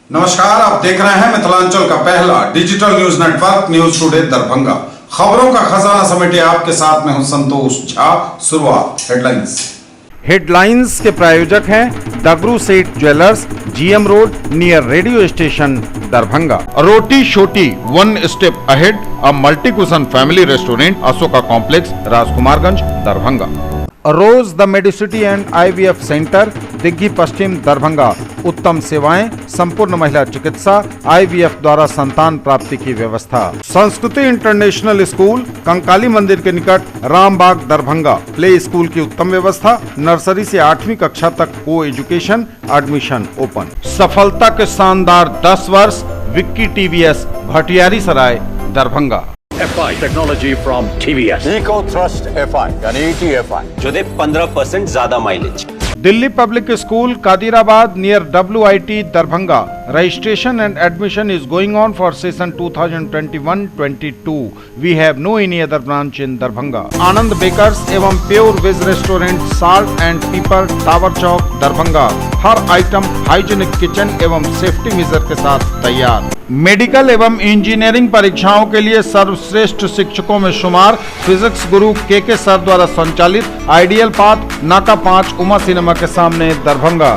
नमस्कार, आप देख रहे हैं मिथिलांचल का पहला digital news network news today Darbhanga. खबरों का खजाना समेटे आपके साथ में हूं संतोष झा। शुरुआत हेडलाइंस के प्रायोजक हैं Dagru Seth jewellers, GM road near radio station Darbhanga. Roti Shoti one step ahead, a multi cuisine family restaurant, Ashoka complex, Rajkumarganj, Darbhanga. Rose the Medicity and IVF centre, Digghi Paschim Darbhanga. उत्तम सेवाएं, संपूर्ण महिला चिकित्सा, आईवीएफ द्वारा संतान प्राप्ति की व्यवस्था। संस्कृति इंटरनेशनल स्कूल, कंकाली मंदिर के निकट, रामबाग दरभंगा। प्ले स्कूल की उत्तम व्यवस्था, नर्सरी से 8वीं कक्षा तक को एजुकेशन, एडमिशन ओपन। सफलता के शानदार 10 वर्ष, Vicky TVS, Bhatiyari Sarai Darbhanga. FI technology from TVS, eco thrust FI यानी ETFI जो दे 15% ज्यादा mileage. Delhi public school, Kadirabad near WIT Darbhanga. Registration and admission is going on for session 2021-22. We have no any other branch in Darbhanga. Anand bakers एवं pure veg restaurant, salt and pepper, tower Chowk Darbhanga. हर item hygienic kitchen एवं safety measure के साथ तैयार। Medical एवं engineering परीक्षाओं के लिए सर्वश्रेष्ठ शिक्षकों में शुमार। फिजिक्स गुरु के सर द्वारा संचालित आइडियल पाथ, नाका 5, उमा सिनेमा के सामने दरभंगा।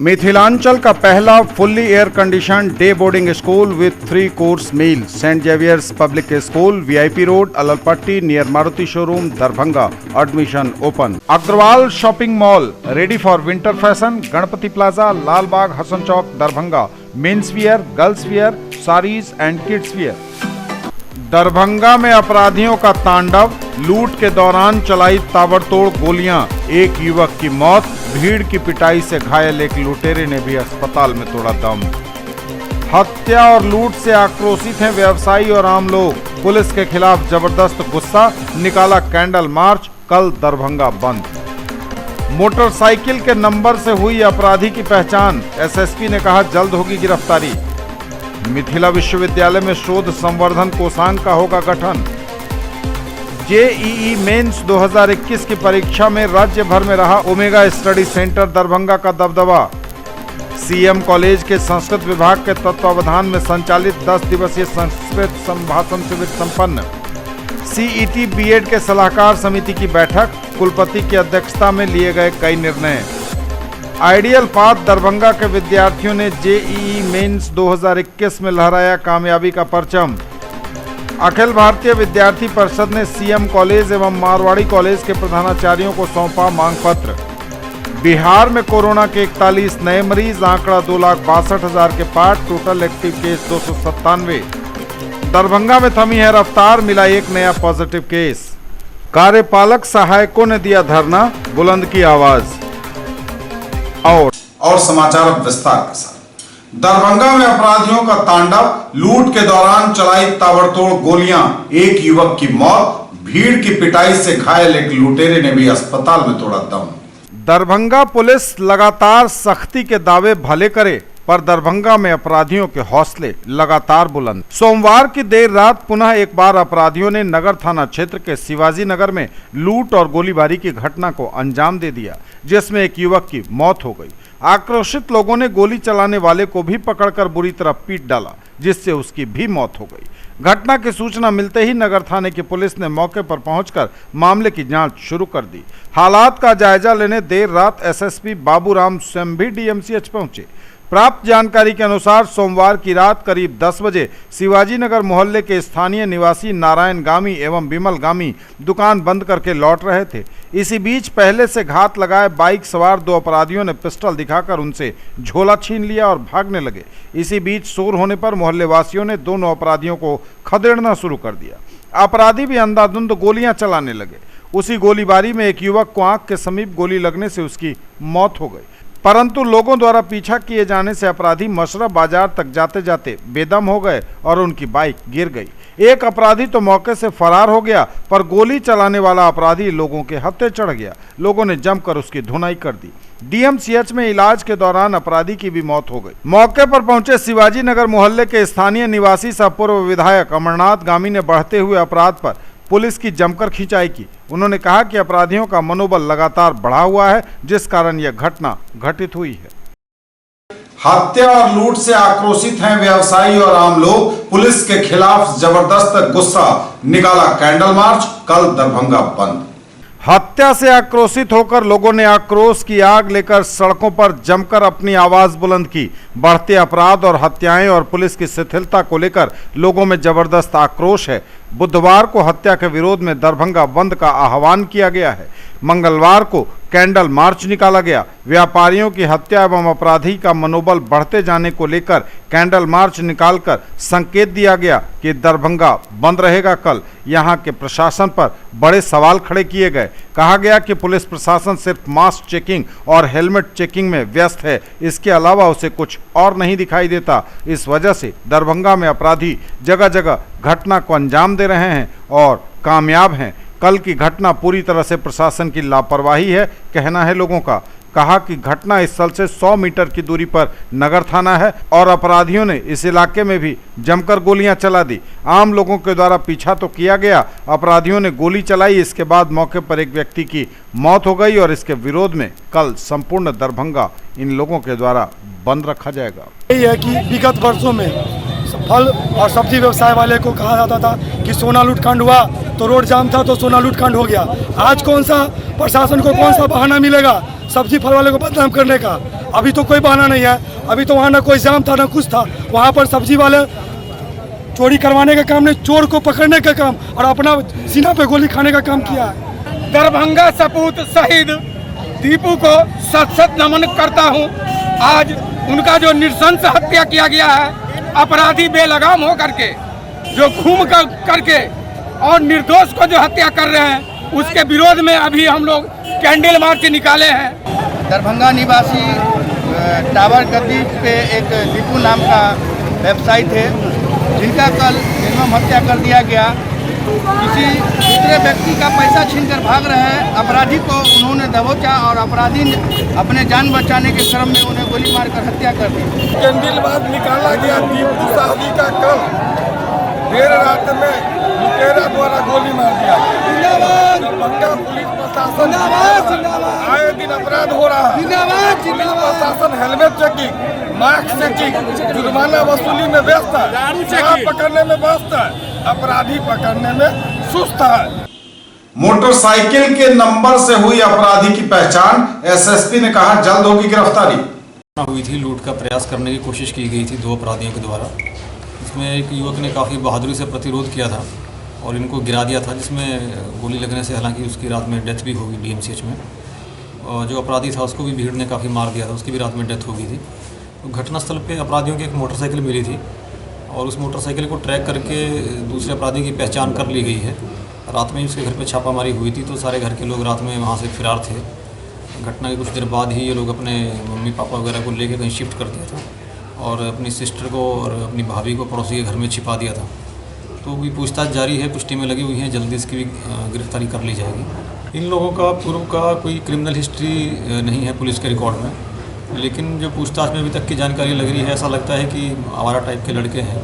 मिथिलांचल का पहला fully air condition day boarding school with 3 course meal, Saint Xavier's public school, VIP road, Allalpatti near Maruti showroom Darbhanga. Admission open. Agarwal shopping mall, ready for winter fashion, Ganpati plaza, Lalbagh, Hasan Chowk Darbhanga. Men's wear, girls wear, saris and kids wear. Darbhanga में अपराधियों का तांडव, लूट के दौरान चलाई ताबड़तोड़ गोलियां, एक युवक की मौत। भीड़ की पिटाई से घायल एक लुटेरे ने भी अस्पताल में तोड़ा दम। हत्या और लूट से आक्रोशित हैं व्यवसायी और आम लोग। पुलिस के खिलाफ जबरदस्त गुस्सा, निकाला कैंडल मार्च। कल दरभंगा बंद। मोटरसाइकिल के नंबर से हुई अपराधी की पहचान, SSP ने कहा जल्द होगी गिरफ्तारी। मिथिला विश्वविद्यालय में शोध संवर्धन कोषांग का होगा गठन। JEE मेंस 2021 की परीक्षा में राज्य भर में रहा ओमेगा स्टडी सेंटर दरभंगा का दबदबा। CM कॉलेज के संस्कृत विभाग के तत्वावधान में संचालित 10 दिवसीय संस्कृत संभाषण शिविर संपन्न। CET BEd के सलाहकार समिति की बैठक, कुलपति की अध्यक्षता में लिए गए कई निर्णय। आइडियल पाथ दरभंगा के विद्यार्थियों ने JEE मेंस 2021 में लहराया कामयाबी का परचम। अखिल भारतीय विद्यार्थी परिषद ने CM कॉलेज एवं मारवाड़ी कॉलेज के प्रधानाचार्यों को सौंपा मांग पत्र। बिहार में कोरोना के 41 नए मरीज, आंकड़ा 2,62,000 के पार। Total active case 297। दरभंगा में थमी है रफ्तार, मिला एक नया पॉजिटिव केस। कार्यपालक सहायकों ने दिया धरना, बुलंद की आवाज। और समाचार अब विस्तार के साथ। दरभंगा में अपराधियों का तांडव, लूट के दौरान चलाई ताबड़तोड़ गोलियां, एक युवक की मौत। भीड़ की पिटाई से घायल एक लुटेरे ने भी अस्पताल में तोड़ा दम। दरभंगा पुलिस लगातार सख्ती के दावे भले करे, पर दरभंगा में अपराधियों के हौसले लगातार बुलंद। सोमवार की देर रात पुनः एक बार अपराधियों ने नगर थाना क्षेत्र के शिवाजी नगर में लूट और गोलीबारी की घटना को अंजाम दे दिया, जिसमें एक युवक की मौत हो गई। आक्रोशित लोगों ने गोली चलाने वाले को भी पकड़कर बुरी तरह पीट डाला, जिससे उसकी भी मौत हो गई। घटना की सूचना मिलते ही नगर थाने की पुलिस ने मौके पर पहुंचकर मामले की जांच शुरू कर दी। हालात का जायजा लेने देर रात SSP बाबूराम स्वयं भी DMCH पहुंचे। प्राप्त जानकारी के अनुसार सोमवार की रात करीब 10 बजे शिवाजी नगर मोहल्ले के स्थानीय निवासी नारायण गामी एवं विमल गामी दुकान बंद करके लौट रहे थे। इसी बीच पहले से घात लगाए बाइक सवार 2 अपराधियों ने पिस्टल दिखाकर उनसे झोला छीन लिया और भागने लगे। इसी बीच शोर होने पर मोहल्ले वासियों ने दोनों अपराधियों को खदेड़ना शुरू कर दिया। अपराधी भी अंधाधुंध गोलियां चलाने लगे। उसी गोलीबारी में एक युवक को आंख के समीप गोली लगने से उसकी मौत हो गई, परंतु लोगों द्वारा पीछा किए जाने से अपराधी मशरफ बाजार तक जाते जाते बेदम हो गए और उनकी बाइक गिर गई। एक अपराधी तो मौके से फरार हो गया, पर गोली चलाने वाला अपराधी लोगों के हत्थे चढ़ गया। लोगों ने जमकर उसकी धुनाई कर दी। DMCH में इलाज के दौरान अपराधी की भी मौत हो गई। मौके पर पहुंचे शिवाजी नगर मोहल्ले के स्थानीय निवासी सह पूर्व विधायक अमरनाथ गामी ने बढ़ते हुए अपराध पर पुलिस की जमकर खिंचाई की। उन्होंने कहा कि अपराधियों का मनोबल लगातार बढ़ा हुआ है, जिस कारण यह घटना घटित हुई है। हत्या और लूट से आक्रोशित हैं व्यवसायी और आम लोग। पुलिस के खिलाफ जबरदस्त गुस्सा, निकाला कैंडल मार्च। कल दरभंगा बंद। हत्या से आक्रोशित होकर लोगों ने आक्रोश की आग लेकर सड़कों पर जमकर अपनी आवाज बुलंद की। बढ़ते अपराध और हत्याएं और पुलिस की शिथिलता को लेकर लोगों में जबरदस्त आक्रोश है। बुधवार को हत्या के विरोध में दरभंगा बंद का आह्वान किया गया है। मंगलवार को कैंडल मार्च निकाला गया। व्यापारियों की हत्या एवं अपराधी का मनोबल बढ़ते जाने को लेकर कैंडल मार्च निकालकर संकेत दिया गया कि दरभंगा बंद रहेगा। कल यहां के प्रशासन पर बड़े सवाल खड़े किए गए। कहा गया कि पुलिस प्रशासन सिर्फ मास्क चेकिंग और हेलमेट चेकिंग में व्यस्त है, इसके अलावा उसे कुछ और नहीं दिखाई देता। इस वजह से दरभंगा में अपराधी जगह जगह घटना को अंजाम दे रहे हैं और कामयाब हैं। कल की घटना पूरी तरह से प्रशासन की लापरवाही है, कहना है लोगों का। कहा कि घटना स्थल से 100 मीटर की दूरी पर नगर थाना है और अपराधियों ने इस इलाके में भी जमकर गोलियां चला दी। आम लोगों के द्वारा पीछा तो किया गया, अपराधियों ने गोली चलाई। इसके बाद मौके पर एक व्यक्ति की मौत हो गई और इसके विरोध में कल संपूर्ण दरभंगा इन लोगों के द्वारा बंद रखा जाएगा। यही है कि विगत वर्षों में फल और सब्जी व्यवसाय वाले को कहा जाता था कि सोना लूटकांड हुआ तो रोड जाम था तो सोना लूटकांड हो गया। आज कौन सा प्रशासन को कौन सा बहाना मिलेगा सब्जी फल वाले को बदनाम करने का? अभी तो कोई बहाना नहीं है। अभी तो वहाँ ना कोई जाम था ना कुछ था। वहाँ पर सब्जी वाले चोरी करवाने का काम नहीं, चोर को पकड़ने का काम और अपना सीना पे गोली खाने का काम किया है। दरभंगा सपूत शहीद दीपू को सत सत नमन करता हूँ। आज उनका जो नृशंस हत्या किया गया है, अपराधी बेलगाम हो करके जो घूम करके और निर्दोष को जो हत्या कर रहे हैं, उसके विरोध में अभी हम लोग कैंडल मार्च निकाले हैं। दरभंगा निवासी टावर गद्दी पे एक दीपू नाम का व्यवसायी थे, जिनका कल निर्मम हत्या कर दिया गया। किसी दूसरे व्यक्ति का पैसा छीनकर भाग रहे हैं अपराधी को उन्होंने दबोचा और अपराधी ने अपने जान बचाने के क्रम में उन्हें गोली मारकर हत्या कर दी। कैंडल मार्च निकाला गया दीपू साहब का कल देर रात में लुटेरा द्वारा गोली मार दिया। दरभंगा पुलिस प्रशासन आए दिन अपराध हो रहा है। पुलिस प्रशासन हेलमेट चेकिंग, मास्क चेकिंग, जुर्माना वसूली में व्यस्त है, शराब पकड़ने में व्यस्त है, अपराधी पकड़ने में सुस्त है। मोटरसाइकिल के नंबर से हुई अपराधी की पहचान, एसएसपी ने कहा जल्द होगी गिरफ्तारी। हुई थी, लूट का प्रयास करने की कोशिश की गई थी 2 अपराधियों के द्वारा। इसमें एक युवक ने काफ़ी बहादुरी से प्रतिरोध किया था और इनको गिरा दिया था, जिसमें गोली लगने से हालांकि उसकी रात में डेथ भी हो गई डीएमसीएच में। और जो अपराधी था उसको भी भीड़ ने काफ़ी मार दिया था, उसकी भी रात में डेथ हो गई थी। तो घटनास्थल पे अपराधियों की एक मोटरसाइकिल मिली थी और उस मोटरसाइकिल को ट्रैक करके दूसरे अपराधी की पहचान कर ली गई है। रात में ही उसके घर पे छापामारी हुई थी तो सारे घर के लोग रात में वहाँ से फरार थे। घटना के कुछ देर बाद ही ये लोग अपने मम्मी पापा वगैरह को लेके कहीं शिफ्ट कर दिया था और अपनी सिस्टर को और अपनी भाभी को पड़ोसी के घर में छिपा दिया था। तो भी पूछताछ जारी है, कुछ टीमें लगी हुई हैं, जल्दी इसकी भी गिरफ्तारी कर ली जाएगी। इन लोगों का पूर्व का कोई क्रिमिनल हिस्ट्री नहीं है पुलिस के रिकॉर्ड में, लेकिन जो पूछताछ में अभी तक की जानकारी लग रही है ऐसा लगता है कि आवारा टाइप के लड़के हैं।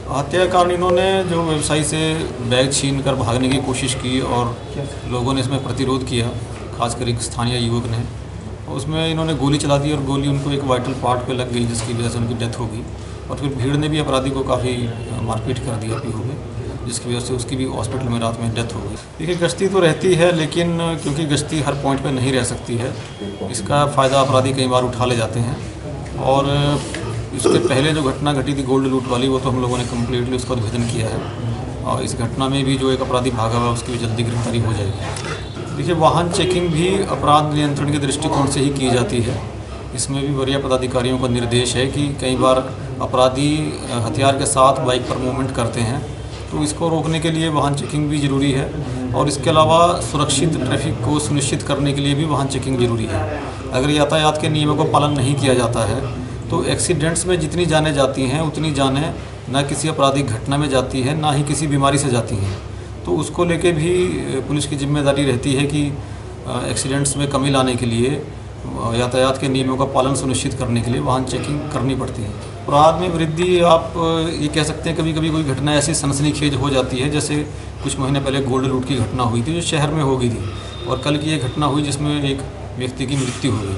हत्या के कारण इन्होंने जो व्यवसायी से बैग छीन कर भागने की कोशिश की और लोगों ने इसमें प्रतिरोध किया, खासकर एक स्थानीय युवक ने। उसमें इन्होंने गोली चला दी और गोली उनको एक वाइटल पार्ट पे लग गई, जिसकी वजह से उनकी डेथ हो गई। और फिर भीड़ ने भी अपराधी को काफ़ी मारपीट कर दिया पीहू में, जिसकी वजह से उसकी भी हॉस्पिटल में रात में डेथ हो गई। देखिए, गश्ती तो रहती है, लेकिन क्योंकि गश्ती हर पॉइंट पे नहीं रह सकती है, इसका फ़ायदा अपराधी कई बार उठा ले जाते हैं। और इसके पहले जो घटना घटी थी गोल्ड लूट वाली, वो तो हम लोगों ने कम्प्लीटली उसका उद्भेदन किया है और इस घटना में भी जो एक अपराधी भागा हुआ उसकी भी जल्दी गिरफ्तारी हो जाएगी। देखिए, वाहन चेकिंग भी अपराध नियंत्रण के दृष्टिकोण से ही की जाती है। इसमें भी वरीय पदाधिकारियों का निर्देश है कि कई बार अपराधी हथियार के साथ बाइक पर मूवमेंट करते हैं, तो इसको रोकने के लिए वाहन चेकिंग भी ज़रूरी है। और इसके अलावा सुरक्षित ट्रैफिक को सुनिश्चित करने के लिए भी वाहन चेकिंग जरूरी है। अगर यातायात के नियमों का पालन नहीं किया जाता है तो एक्सीडेंट्स में जितनी जानें जाती हैं उतनी जानें ना किसी आपराधिक घटना में जाती है, ना ही किसी बीमारी से जाती हैं। तो उसको लेके भी पुलिस की जिम्मेदारी रहती है कि एक्सीडेंट्स में कमी लाने के लिए यातायात के नियमों का पालन सुनिश्चित करने के लिए वाहन चेकिंग करनी पड़ती है। अपराध में वृद्धि आप ये कह सकते हैं, कभी कभी कोई घटना ऐसी सनसनीखेज हो जाती है, जैसे कुछ महीने पहले गोल्ड लूट की घटना हुई थी जो शहर में हो गई थी, और कल की ये घटना हुई जिसमें एक व्यक्ति की मृत्यु हो गई।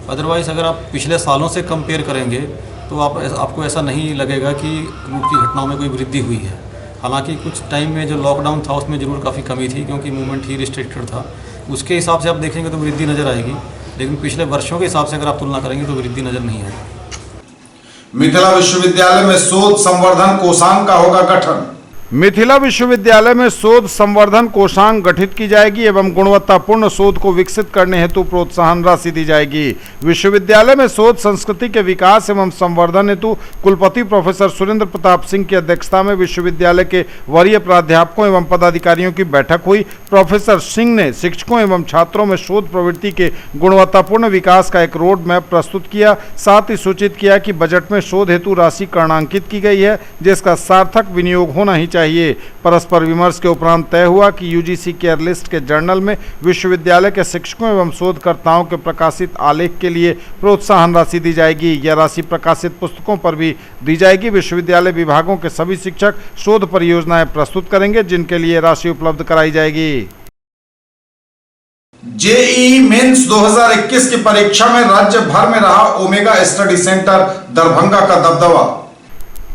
अदरवाइज़ अगर आप पिछले सालों से कंपेयर करेंगे तो आपको ऐसा नहीं लगेगा कि लूट की घटनाओं में कोई वृद्धि हुई है। हालांकि कुछ टाइम में जो लॉकडाउन था उसमें ज़रूर काफ़ी कमी थी, क्योंकि मूवमेंट ही रिस्ट्रिक्टेड था। उसके हिसाब से आप देखेंगे तो वृद्धि नज़र आएगी, लेकिन पिछले वर्षों के हिसाब से अगर आप तुलना करेंगे तो वृद्धि नज़र नहीं आएगी। मिथिला विश्वविद्यालय में शोध संवर्धन कोषांग का होगा गठन। मिथिला विश्वविद्यालय में शोध संवर्धन कोषांग गठित की जाएगी एवं गुणवत्तापूर्ण शोध को विकसित करने हेतु प्रोत्साहन राशि दी जाएगी। विश्वविद्यालय में शोध संस्कृति के विकास एवं संवर्धन हेतु कुलपति प्रोफेसर सुरेंद्र प्रताप सिंह की अध्यक्षता में विश्वविद्यालय के वरीय प्राध्यापकों एवं पदाधिकारियों की बैठक हुई। प्रोफेसर सिंह ने शिक्षकों एवं छात्रों में शोध प्रवृत्ति के गुणवत्तापूर्ण विकास का एक रोड मैप प्रस्तुत किया। साथ ही सूचित किया कि बजट में शोध हेतु राशि कर्णांकित की गई है, जिसका सार्थक विनियोग होना ही चाहिए। परस्पर विमर्श के उपरांत तय हुआ कि यूजीसी केयर लिस्ट के जर्नल में विश्वविद्यालय के शिक्षकों एवं शोधकर्ताओं के प्रकाशित आलेख के लिए प्रोत्साहन राशि दी जाएगी। यह राशि प्रकाशित पुस्तकों पर भी दी जाएगी। विश्वविद्यालय विभागों के सभी शिक्षक शोध परियोजनाएं प्रस्तुत करेंगे, जिनके लिए राशि उपलब्ध कराई जाएगी। जेईई मेंस 2021 की परीक्षा में राज्य भर में रहा ओमेगा स्टडी सेंटर दरभंगा का दबदबा।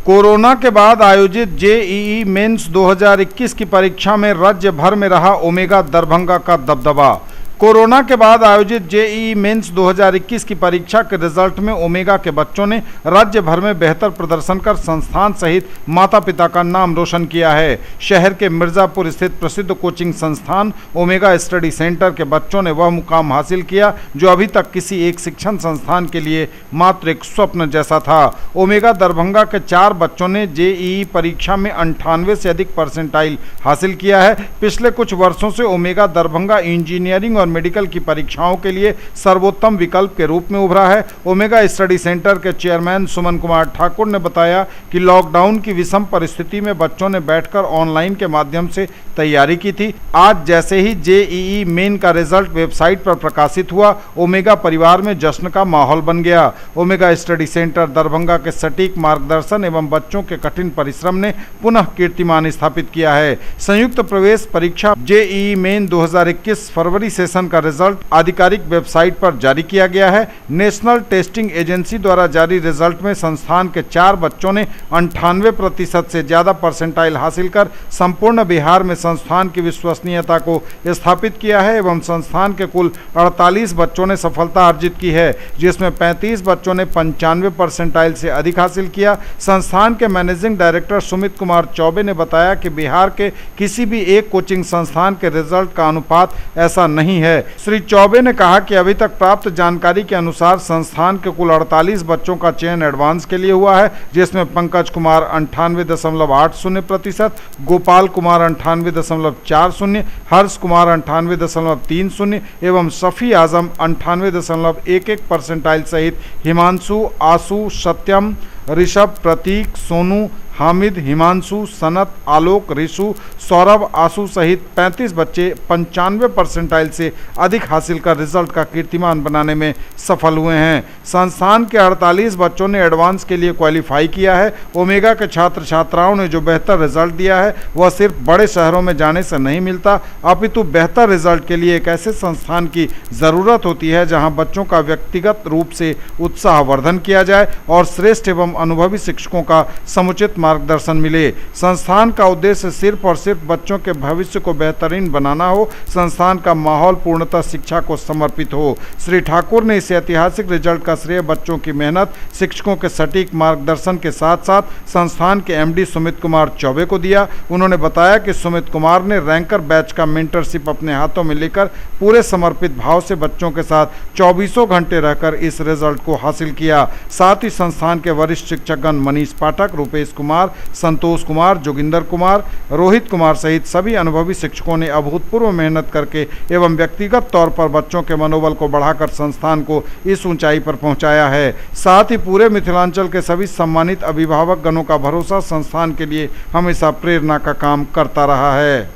कोरोना के बाद आयोजित जेईई मेंस 2021 की परीक्षा में राज्य भर में रहा ओमेगा दरभंगा का दबदबा। कोरोना के बाद आयोजित जेईई मेंस 2021 की परीक्षा के रिजल्ट में ओमेगा के बच्चों ने राज्य भर में बेहतर प्रदर्शन कर संस्थान सहित माता पिता का नाम रोशन किया है। शहर के मिर्जापुर स्थित प्रसिद्ध कोचिंग संस्थान ओमेगा स्टडी सेंटर के बच्चों ने वह मुकाम हासिल किया जो अभी तक किसी एक शिक्षण संस्थान के लिए मात्र एक स्वप्न जैसा था। ओमेगा दरभंगा के 4 बच्चों ने जेईई परीक्षा में 98 से अधिक परसेंटाइल हासिल किया है। पिछले कुछ वर्षों से ओमेगा दरभंगा इंजीनियरिंग और मेडिकल की परीक्षाओं के लिए सर्वोत्तम विकल्प के रूप में उभरा है। ओमेगा स्टडी सेंटर के चेयरमैन सुमन कुमार ठाकुर ने बताया कि लॉकडाउन की विषम परिस्थिति में बच्चों ने बैठकर ऑनलाइन के माध्यम से तैयारी की थी। आज जैसे ही जेईई मेन का रिजल्ट वेबसाइट पर प्रकाशित हुआ, ओमेगा परिवार में जश्न का माहौल बन गया। ओमेगा स्टडी सेंटर दरभंगा के सटीक मार्गदर्शन एवं बच्चों के कठिन परिश्रम ने पुनः कीर्तिमान स्थापित किया है। संयुक्त प्रवेश परीक्षा जेईई मेन 2021 फरवरी सेशन का रिजल्ट आधिकारिक वेबसाइट पर जारी किया गया है। नेशनल टेस्टिंग एजेंसी द्वारा जारी रिजल्ट में संस्थान के 4 बच्चों ने 98% से ज्यादा परसेंटाइल हासिल कर संपूर्ण बिहार में संस्थान की विश्वसनीयता को स्थापित किया है एवं संस्थान के कुल 48 बच्चों ने सफलता अर्जित की है, जिसमें 35 बच्चों ने 95 परसेंटाइल से अधिक हासिल किया। संस्थान के मैनेजिंग डायरेक्टर सुमित कुमार चौबे ने बताया कि बिहार के किसी भी एक कोचिंग संस्थान के रिजल्ट का अनुपात ऐसा नहीं है। श्री चौबे ने कहा कि अभी तक प्राप्त जानकारी के अनुसार संस्थान के कुल 48 बच्चों का चयन एडवांस के लिए हुआ है, जिसमें पंकज कुमार 98.80%, गोपाल कुमार 98.40%, हर्ष कुमार 98.30% एवं शफी आजम 98.11 परसेंटाइल सहित हिमांशु, आशु, सत्यम, ऋषभ, प्रतीक, सोनू, हामिद, हिमांशु, सनत, आलोक, ऋषु, सौरभ, आशु सहित 35 बच्चे 95 परसेंटाइल से अधिक हासिल कर रिजल्ट का कीर्तिमान बनाने में सफल हुए हैं। संस्थान के 48 बच्चों ने एडवांस के लिए क्वालिफाई किया है। ओमेगा के छात्र छात्राओं ने जो बेहतर रिजल्ट दिया है वह सिर्फ बड़े शहरों में जाने से नहीं मिलता, अपितु बेहतर रिजल्ट के लिए एक ऐसे संस्थान की ज़रूरत होती है जहां बच्चों का व्यक्तिगत रूप से उत्साहवर्धन किया जाए और श्रेष्ठ एवं अनुभवी शिक्षकों का समुचित मार्गदर्शन मिले। संस्थान का उद्देश्य सिर्फ और सिर्फ बच्चों के भविष्य को बेहतरीन बनाना हो। संस्थान का माहौल पूर्णतः शिक्षा को समर्पित हो। श्री ठाकुर ने इस ऐतिहासिक रिजल्ट का श्रेय बच्चों की मेहनत, शिक्षकों के सटीक मार्गदर्शन के साथ साथ संस्थान के एमडी सुमित कुमार चौबे को दिया। उन्होंने बताया कि सुमित कुमार ने रैंकर बैच का मेंटरशिप अपने हाथों में लेकर पूरे समर्पित भाव से बच्चों के साथ 24 घंटे रहकर इस रिजल्ट को हासिल किया। साथ ही संस्थान के वरिष्ठ शिक्षकगण मनीष पाठक, रूपेश कुमार, संतोष कुमार, जोगिंदर कुमार, रोहित कुमार सहित सभी अनुभवी शिक्षकों ने अभूतपूर्व मेहनत करके एवं व्यक्तिगत तौर पर बच्चों के मनोबल को बढ़ाकर संस्थान को इस ऊंचाई पर पहुंचाया है। साथ ही पूरे मिथिलांचल के सभी सम्मानित अभिभावक गणों का भरोसा संस्थान के लिए हमेशा प्रेरणा का काम करता रहा है।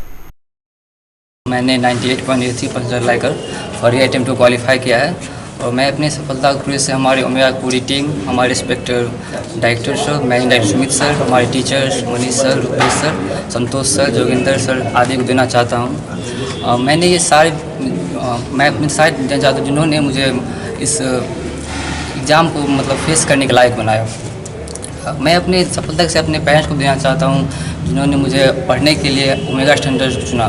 मैंने 98.83% लाकर फॉर अटेम्प्ट टू क्वालिफाई किया है और मैं अपनी सफलता को से हमारे ओमेगा पूरी टीम, हमारे respected director sir, managing director Sumit sir, हमारे teachers Manish sir, Rupesh sir, Santosh sir, Joginder sir आदि को देना चाहता हूँ। मैंने ये सारे मैं अपने सारे देना चाहता हूँ जिन्होंने मुझे इस एग्ज़ाम को मतलब फेस करने के लायक बनाया। मैं अपनी सफलता से अपने पेरेंट्स को देना चाहता हूँ, जिन्होंने मुझे पढ़ने के लिए ओमेगा स्टैंडर्ड चुना।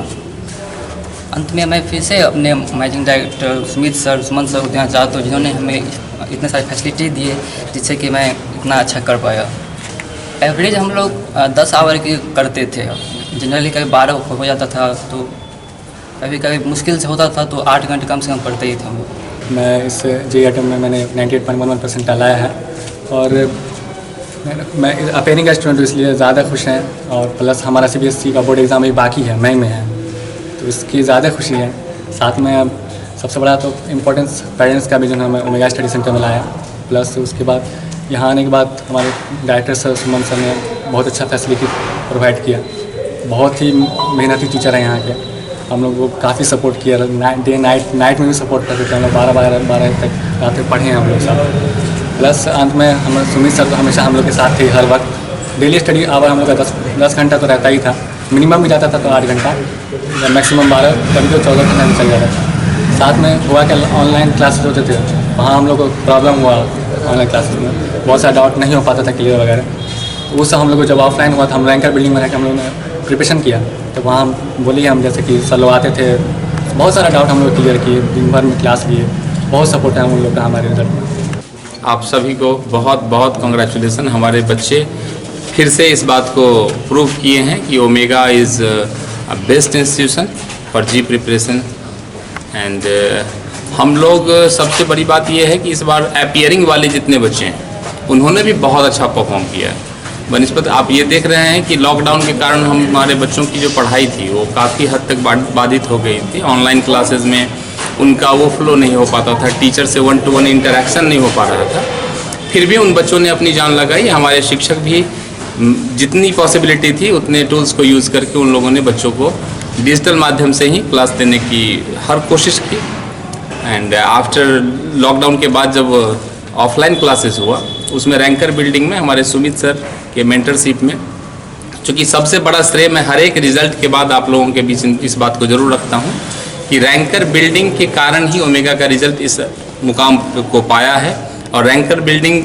अंत में मैं फिर से अपने मैनेजिंग डायरेक्टर सुमित सर, सुमन सर को देना चाहता हूँ, जिन्होंने हमें इतने सारे फैसिलिटी दिए जिससे कि मैं इतना अच्छा कर पाया। एवरेज हम लोग 10 आवर की करते थे, जनरली कभी 12 हो जाता था, तो कभी कभी मुश्किल से होता था तो 8 घंटे कम से कम पढ़ते ही थे हम लोग। मैं इस JEE अटेम्प्ट में मैंने 98.11% लाया है और मैं अपेयरिंग का स्टूडेंट हूँ, इसलिए ज़्यादा खुश हैं। और प्लस हमारा CBSE का बोर्ड एग्ज़ाम भी बाकी है, मई में है, तो इसकी ज़्यादा खुशी है। साथ में अब सबसे बड़ा तो इम्पोर्टेंस पेरेंट्स का भी जो हमें ओमेगा स्टडी सेंटर में लाया। प्लस उसके बाद यहाँ आने के बाद हमारे डायरेक्टर सर सुमन सर ने बहुत अच्छा फैसिलिटी प्रोवाइड किया। बहुत ही मेहनती टीचर हैं यहाँ के, हम लोग को काफ़ी सपोर्ट किया। डे नाइट में भी सपोर्ट करते थे हम लोग, 12 तक रात में पढ़े हैं हम लोग सब। प्लस अंत में हम सुमित सर तो हमेशा हम लोग के साथ थे हर वक्त। डेली स्टडी आवर हम लोग का 10 घंटा तो रहता ही था, मिनिमम भी जाता था तो 8 घंटा, मैक्सिमम 12, कभी तो 14 घंटा भी चल जाता था। साथ में हुआ कि ऑनलाइन क्लासेस होते थे, वहाँ हम लोग को प्रॉब्लम हुआ ऑनलाइन क्लासेस में, बहुत सारा डाउट नहीं हो पाता था क्लियर वगैरह। तो उस हम लोग को जब ऑफलाइन हुआ था, हम रैंकर बिल्डिंग में रह के हम लोग ने प्रिपरेशन किया, तो वहाँ हम बोलिए हम जैसे कि सर लोग आते थे, बहुत सारा डाउट हम लोग क्लियर किए, दिन भर में क्लास लिए। बहुत सपोर्ट है हम लोग का हमारे रिजल्ट में। आप सभी को बहुत बहुत कांग्रेचुलेसन। हमारे बच्चे फिर से इस बात को प्रूव किए हैं कि Omega is a best institution for JEE preparation. And हम लोग सबसे बड़ी बात यह है कि इस बार अपीयरिंग वाले जितने बच्चे हैं उन्होंने भी बहुत अच्छा परफॉर्म किया है। बनिस्बत आप ये देख रहे हैं कि लॉकडाउन के कारण हमारे बच्चों की जो पढ़ाई थी वो काफ़ी हद तक बाधित हो गई थी। ऑनलाइन क्लासेस में उनका वो फ्लो नहीं हो पाता था, टीचर से 1-to-1 इंटरेक्शन नहीं हो पा रहा था। फिर भी उन बच्चों ने अपनी जान लगाई। हमारे शिक्षक भी जितनी पॉसिबिलिटी थी उतने टूल्स को यूज़ करके उन लोगों ने बच्चों को डिजिटल माध्यम से ही क्लास देने की हर कोशिश की। एंड आफ्टर लॉकडाउन के बाद जब ऑफलाइन क्लासेस हुआ, उसमें रैंकर बिल्डिंग में हमारे सुमित सर के मेंटरशिप में, चूँकि सबसे बड़ा श्रेय मैं हर एक रिज़ल्ट के बाद आप लोगों के बीच इस बात को ज़रूर रखता हूँ कि रैंकर बिल्डिंग के कारण ही ओमेगा का रिज़ल्ट इस मुकाम को पाया है। और रैंकर बिल्डिंग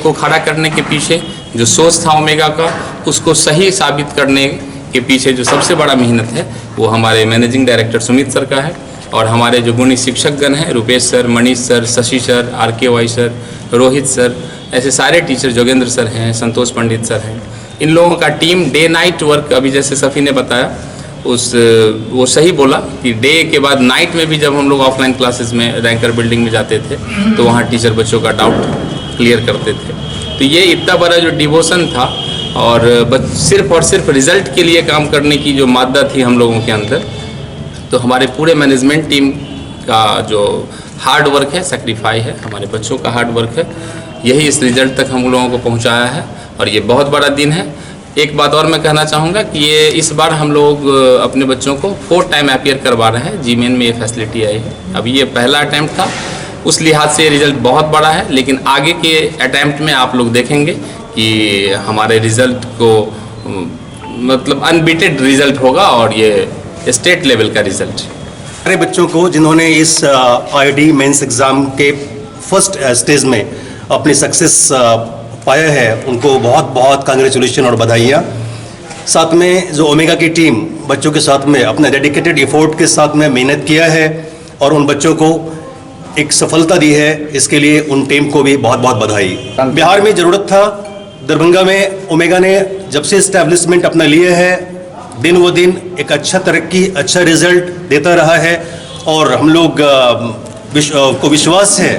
को खड़ा करने के पीछे जो सोच था ओमेगा का, उसको सही साबित करने के पीछे जो सबसे बड़ा मेहनत है वो हमारे मैनेजिंग डायरेक्टर सुमित सर का है। और हमारे जो गुणी शिक्षकगण हैं, Rupesh sir, Manish sir, Shashi sir, RKY sir, Rohit sir, ऐसे सारे टीचर, जोगेंद्र सर हैं, संतोष पंडित सर हैं, इन लोगों का टीम डे नाइट वर्क। अभी जैसे सफ़ी ने बताया वो सही बोला कि डे के बाद नाइट में भी जब हम लोग ऑफलाइन क्लासेस में रैंकर बिल्डिंग में जाते थे तो वहाँ टीचर बच्चों का डाउट क्लियर करते थे। तो ये इतना बड़ा जो डिवोशन था और सिर्फ और सिर्फ रिज़ल्ट के लिए काम करने की जो मादा थी हम लोगों के अंदर, तो हमारे पूरे मैनेजमेंट टीम का जो हार्ड वर्क है, सेक्रीफाई है, हमारे बच्चों का हार्ड वर्क है, यही इस रिज़ल्ट तक हम लोगों को पहुंचाया है। और ये बहुत बड़ा दिन है। एक बात और मैं कहना चाहूँगा कि ये इस बार हम लोग अपने बच्चों को 4 टाइम अपीयर करवा रहे हैं। जीमेन में ये फैसिलिटी आई है। अभी ये पहला अटैम्प्ट था, उस लिहाज से रिज़ल्ट बहुत बड़ा है, लेकिन आगे के अटैम्प्ट में आप लोग देखेंगे कि हमारे रिज़ल्ट को मतलब अनबीटेड रिज़ल्ट होगा और ये स्टेट लेवल का रिज़ल्ट। हमारे बच्चों को जिन्होंने इस IIT मेंस एग्ज़ाम के फर्स्ट स्टेज में अपनी सक्सेस पाया है, उनको बहुत बहुत कांग्रेचुलेशन और बधाइयाँ। साथ में जो ओमेगा की टीम बच्चों के साथ में अपने डेडिकेटेड एफर्ट के साथ में मेहनत किया है और उन बच्चों को एक सफलता दी है, इसके लिए उन टीम को भी बहुत बहुत बधाई। बिहार में ज़रूरत था, दरभंगा में ओमेगा ने जब से इस्टेब्लिशमेंट अपना लिया है, दिन व दिन एक अच्छा तरक्की, अच्छा रिजल्ट देता रहा है। और हम लोग को विश्वास है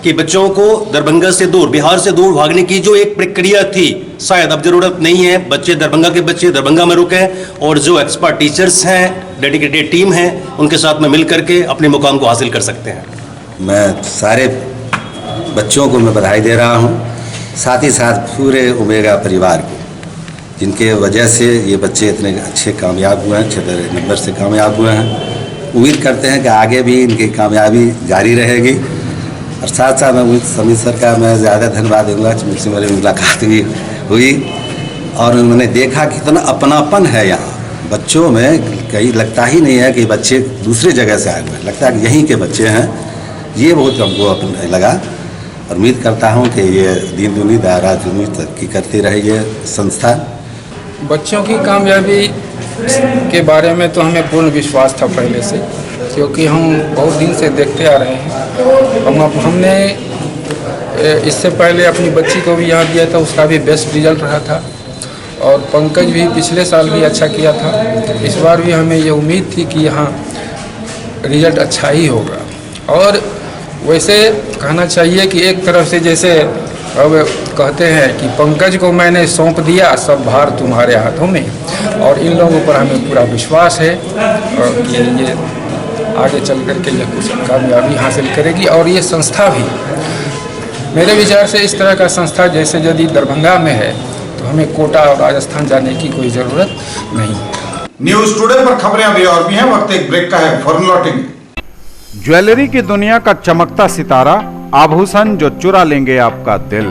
कि बच्चों को दरभंगा से दूर, बिहार से दूर भागने की जो एक प्रक्रिया थी, शायद अब ज़रूरत नहीं है। बच्चे दरभंगा के बच्चे दरभंगा में रुके और जो एक्सपर्ट टीचर्स हैं, डेडिकेटेड टीम है, उनके साथ में मिल करके अपने मुकाम को हासिल कर सकते हैं। मैं सारे बच्चों को मैं बधाई दे रहा हूं, साथ ही साथ पूरे ओमेगा परिवार को, जिनके वजह से ये बच्चे इतने अच्छे कामयाब हुए हैं, अच्छे नंबर से कामयाब हुए हैं। उम्मीद करते हैं कि आगे भी इनकी कामयाबी जारी रहेगी। और साथ साथ मैं समीर सर का मैं ज़्यादा धन्यवाद दूँगा, मुझसे मेरी मुलाकात भी हुई और उन्होंने देखा कि इतना अपनापन है यहाँ बच्चों में। कहीं लगता ही नहीं है कि बच्चे दूसरी जगह से आए हुए हैं, लगता है कि यहीं के बच्चे हैं। ये बहुत हमको लगा और उम्मीद करता हूँ कि ये दिन दुनी रात दुनी तरक्की करती रहे ये संस्थान। बच्चों की कामयाबी के बारे में तो हमें पूर्ण विश्वास था पहले से, क्योंकि हम बहुत दिन से देखते आ रहे हैं। हमने इससे पहले अपनी बच्ची को भी यहाँ दिया था, उसका भी बेस्ट रिजल्ट रहा था। और पंकज भी पिछले साल भी अच्छा किया था। इस बार भी हमें ये उम्मीद थी कि यहाँ रिजल्ट अच्छा ही होगा। और वैसे कहना चाहिए कि एक तरफ से जैसे अब कहते हैं कि पंकज को मैंने सौंप दिया, सब भार तुम्हारे हाथों में, और इन लोगों पर हमें पूरा विश्वास है कि ये आगे चल कर के ये कुछ कामयाबी हासिल करेगी। और ये संस्था भी मेरे विचार से इस तरह का संस्था जैसे यदि दरभंगा में है तो हमें कोटा और राजस्थान जाने की कोई ज़रूरत नहीं है। न्यूज़ टुडे पर खबरें अभी और भी हैं, वक्त एक ब्रेक का है, फौरन लौटेंगे। ज्वेलरी की दुनिया का चमकता सितारा, आभूषण जो चुरा लेंगे आपका दिल।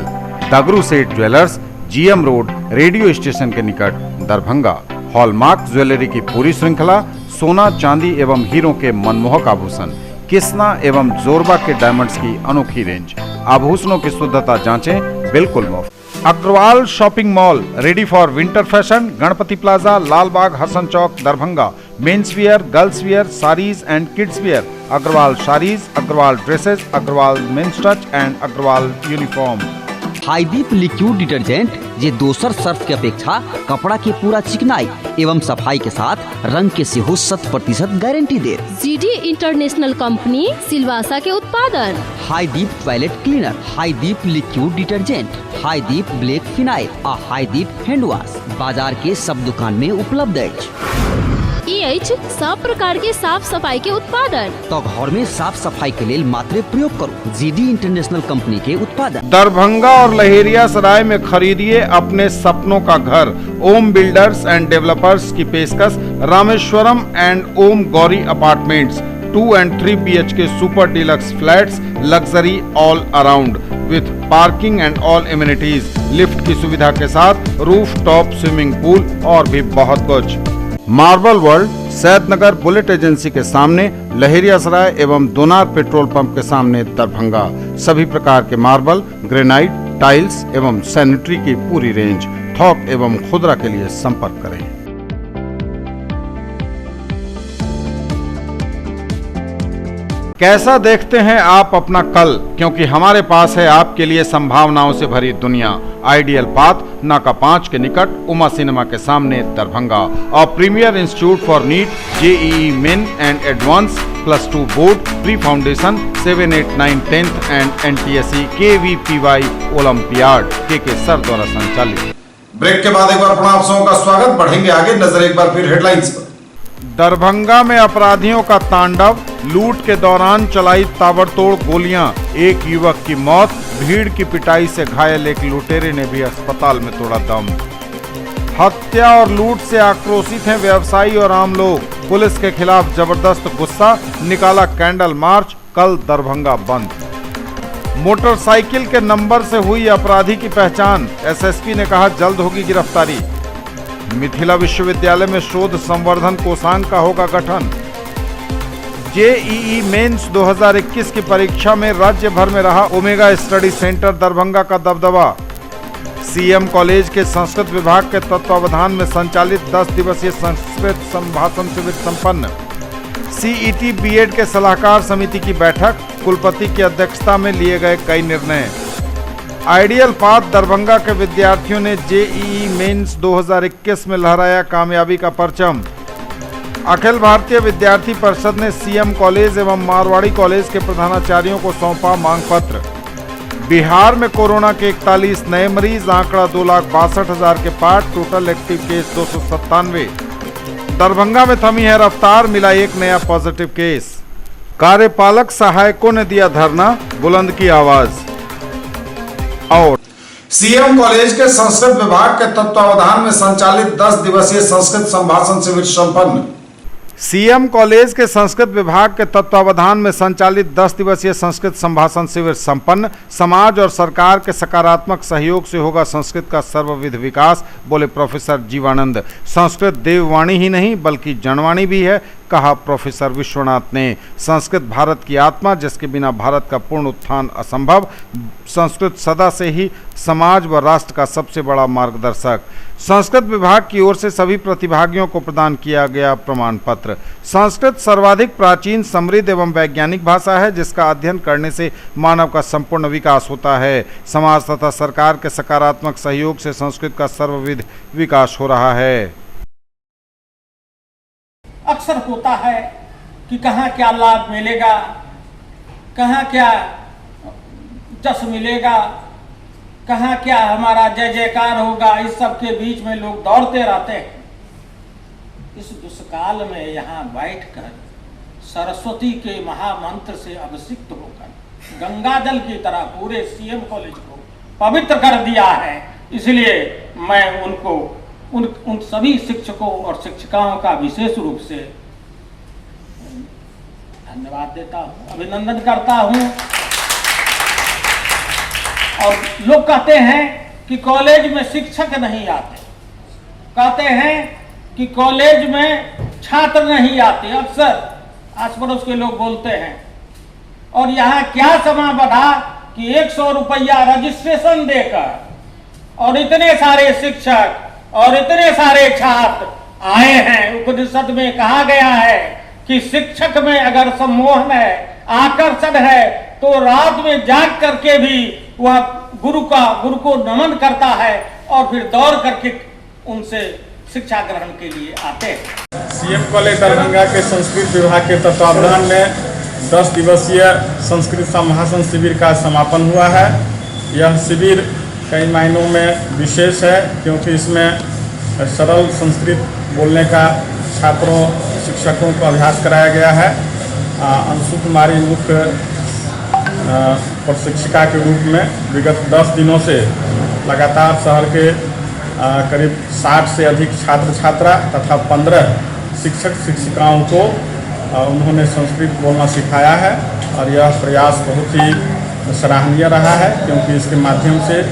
दगरू Seth jewellers, GM road, radio station के निकट, दरभंगा। हॉलमार्क ज्वेलरी की पूरी श्रृंखला, सोना चांदी एवं हीरों के मनमोहक आभूषण, किस्ना एवं जोरबा के डायमंड्स की अनोखी रेंज। आभूषणों की शुद्धता जांचें, बिल्कुल मुफ्त। Agrawal shopping mall, ready for winter fashion, Ganpati plaza, Lalbagh, Hasan Chowk, Darbhanga. Men's wear, girls wear, saris and kids wear, Agrawal saris, Agrawal dresses, Agrawal men's touch and Agrawal uniform. Haideep liquid detergent जे दोसर सर्फ के अपेक्षा कपड़ा के पूरा चिकनाई एवं सफाई के साथ रंग के सेहो 100% गारंटी दे। जीडी इंटरनेशनल कंपनी सिलवासा के उत्पादन। Haideep toilet cleaner, Haideep liquid detergent, Haideep black phenyl आ हाईदीप हैंड वॉश बाजार के सब दुकान में उपलब्ध है। सब प्रकार के साफ सफाई के उत्पादन तो घर में साफ सफाई के लिए मात्र प्रयोग करो जीडी इंटरनेशनल कंपनी के उत्पादन। दरभंगा और लहेरियासराय में खरीदिए अपने सपनों का घर। ओम बिल्डर्स एंड डेवलपर्स की पेशकश, Rameshwaram and Om Gauri apartments, 2 and 3 BHK super deluxe flats, luxury all around with parking and all amenities, lift की सुविधा के साथ, रूफ टॉप स्विमिंग पूल और भी बहुत कुछ। Marble world, Saidnagar bullet agency के सामने, लहेरियासराय एवं दोनार पेट्रोल पंप के सामने, दरभंगा। सभी प्रकार के मार्बल, ग्रेनाइट, टाइल्स एवं सैनिटरी की पूरी रेंज। थोक एवं खुदरा के लिए संपर्क करें। कैसा देखते हैं आप अपना कल, क्योंकि हमारे पास है आपके लिए संभावनाओं से भरी दुनिया। आइडियल पाथ, नाका 5 के निकट, उमा सिनेमा के सामने, दरभंगा। और premier institute for NEET, JEE main and advance, +2 board, pre foundation, 7, 8, 9, 10th and NTSE KVPY olympiad के सर द्वारा संचालित। ब्रेक के बाद एक बार पुनः आप सबों का स्वागत। बढ़ेंगे आगे, नजर एक बार फिर हेडलाइंस पर। दरभंगा में अपराधियों का तांडव, लूट के दौरान चलाई ताबड़तोड़ गोलियां, एक युवक की मौत, भीड़ की पिटाई से घायल एक लुटेरे ने भी अस्पताल में तोड़ा दम। हत्या और लूट से आक्रोशित हैं व्यवसायी और आम लोग। पुलिस के खिलाफ जबरदस्त गुस्सा, निकाला कैंडल मार्च, कल दरभंगा बंद। मोटरसाइकिल के नंबर से हुई अपराधी की पहचान, एसएसपी ने कहा जल्द होगी गिरफ्तारी। मिथिला विश्वविद्यालय में शोध संवर्धन कोषांग का होगा गठन। जेईई मेंस 2021 की परीक्षा में राज्य भर में रहा ओमेगा स्टडी सेंटर दरभंगा का दबदबा। सीएम कॉलेज के संस्कृत विभाग के तत्वावधान में संचालित 10 दिवसीय संस्कृत संभाषण शिविर संपन्न। सीईटी बीएड के सलाहकार समिति की बैठक, कुलपति की अध्यक्षता में लिए गए कई निर्णय। आइडियल पाथ दरभंगा के विद्यार्थियों ने जेईई मेंस 2021 में लहराया कामयाबी का परचम। अखिल भारतीय विद्यार्थी परिषद ने सीएम कॉलेज एवं मारवाड़ी कॉलेज के प्रधानाचार्यों को सौंपा मांग पत्र। बिहार में कोरोना के 41 नए मरीज, आंकड़ा 2,62,000 के पार, टोटल एक्टिव केस 297। दरभंगा में थमी है रफ्तार, मिला एक नया पॉजिटिव केस। कार्यपालक सहायकों ने दिया धरना, बुलंद की आवाज। और सीएम कॉलेज के संस्कृत विभाग के तत्वावधान में संचालित 10 दिवसीय संस्कृत संभाषण शिविर संपन्न। सीएम कॉलेज के संस्कृत विभाग के तत्वावधान में संचालित 10 दिवसीय संस्कृत संभाषण शिविर संपन्न। समाज और सरकार के सकारात्मक सहयोग से होगा संस्कृत का सर्वविध विकास, बोले प्रोफेसर जीवानंद। संस्कृत देववाणी ही नहीं बल्कि जनवाणी भी है, कहा प्रोफेसर विश्वनाथ ने। संस्कृत भारत की आत्मा, जिसके बिना भारत का पूर्ण उत्थान असंभव। संस्कृत सदा से ही समाज व राष्ट्र का सबसे बड़ा मार्गदर्शक। संस्कृत विभाग की ओर से सभी प्रतिभागियों को प्रदान किया गया प्रमाण पत्र। संस्कृत सर्वाधिक प्राचीन, समृद्ध एवं वैज्ञानिक भाषा है, जिसका अध्ययन करने से मानव का संपूर्ण विकास होता है। समाज तथा सरकार के सकारात्मक सहयोग से संस्कृत का सर्वविध विकास हो रहा है। अक्सर होता है कि कहाँ क्या लाभ मिलेगा, कहाँ क्या जस मिलेगा, कहाँ क्या हमारा जय जयकार होगा, इस सब के बीच में लोग दौड़ते रहते हैं। इस दुष्काल में यहाँ बैठकर सरस्वती के महामंत्र से अभिषिक्त होकर गंगा जल की तरह पूरे सीएम कॉलेज को पवित्र कर दिया है। इसलिए मैं उनको उन सभी शिक्षकों और शिक्षिकाओं का विशेष रूप से धन्यवाद देता हूँ, अभिनंदन करता हूँ। और लोग कहते हैं कि कॉलेज में शिक्षक नहीं आते, कहते हैं कि कॉलेज में छात्र नहीं आते, अक्सर आस पड़ोस के लोग बोलते हैं। और यहाँ क्या समा बढ़ा कि 100 रुपया रजिस्ट्रेशन देकर और इतने सारे शिक्षक और इतने सारे छात्र आए हैं। उपनिषद में कहा गया है कि शिक्षक में अगर सम्मोहन है, आकर्षण है, तो रात में जाग करके भी वह गुरु को नमन करता है और फिर दौड़ करके उनसे शिक्षा ग्रहण के लिए आते हैं। सीएम कॉलेज दरभंगा के संस्कृत विभाग के तत्वावधान में 10 दिवसीय संस्कृत संभाषण शिविर का समापन हुआ है। यह शिविर कई मायनों में विशेष है, क्योंकि इसमें सरल संस्कृत बोलने का छात्रों शिक्षकों को अभ्यास कराया गया है। अंशु कुमारी मुख्य प्रशिक्षिका के रूप में विगत 10 दिनों से लगातार शहर के करीब 60 से अधिक छात्र छात्रा तथा 15 शिक्षक शिक्षिकाओं को उन्होंने संस्कृत बोलना सिखाया है। और यह प्रयास बहुत ही सराहनीय रहा है, क्योंकि इसके माध्यम से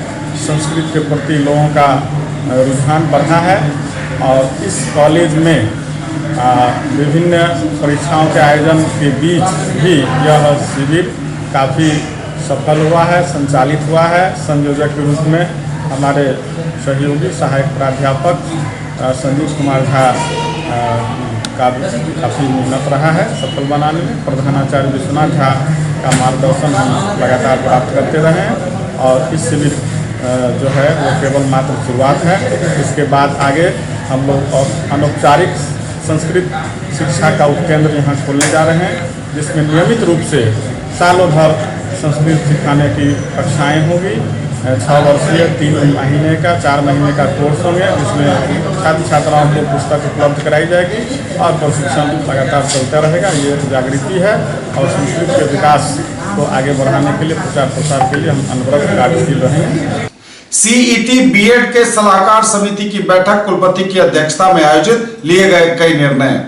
संस्कृत के प्रति लोगों का रुझान बढ़ा है। और इस कॉलेज में विभिन्न परीक्षाओं के आयोजन के बीच भी यह शिविर काफ़ी सफल हुआ है, संचालित हुआ है। संयोजक के रूप में हमारे सहयोगी सहायक प्राध्यापक संजीव कुमार झा का काफ़ी मेहनत रहा है सफल बनाने में। प्रधानाचार्य विश्वनाथ झा का मार्गदर्शन हम लगातार प्राप्त करते रहे हैं। और इस शिविर जो है वो केवल मात्र शुरुआत है। इसके बाद आगे हम लोग अनौपचारिक संस्कृत शिक्षा का उपकेंद्र यहाँ खोलने जा रहे हैं, जिसमें नियमित रूप से सालों भर संस्कृत सिखाने की कक्षाएँ होंगी। 6 वर्षीय 3 महीने का 4 महीने का कोर्स होंगे, जिसमें छात्र छात्राओं को पुस्तक उपलब्ध कराई जाएगी और प्रशिक्षण लगातार चलता रहेगा। ये जागृति है और संस्कृत के विकास को आगे बढ़ाने के लिए, प्रचार प्रसार के लिए हम अनवरत कार्यशील रहेंगे। सीईटी बीएड के सलाहकार समिति की बैठक कुलपति की अध्यक्षता में आयोजित, लिए गए कई निर्णय।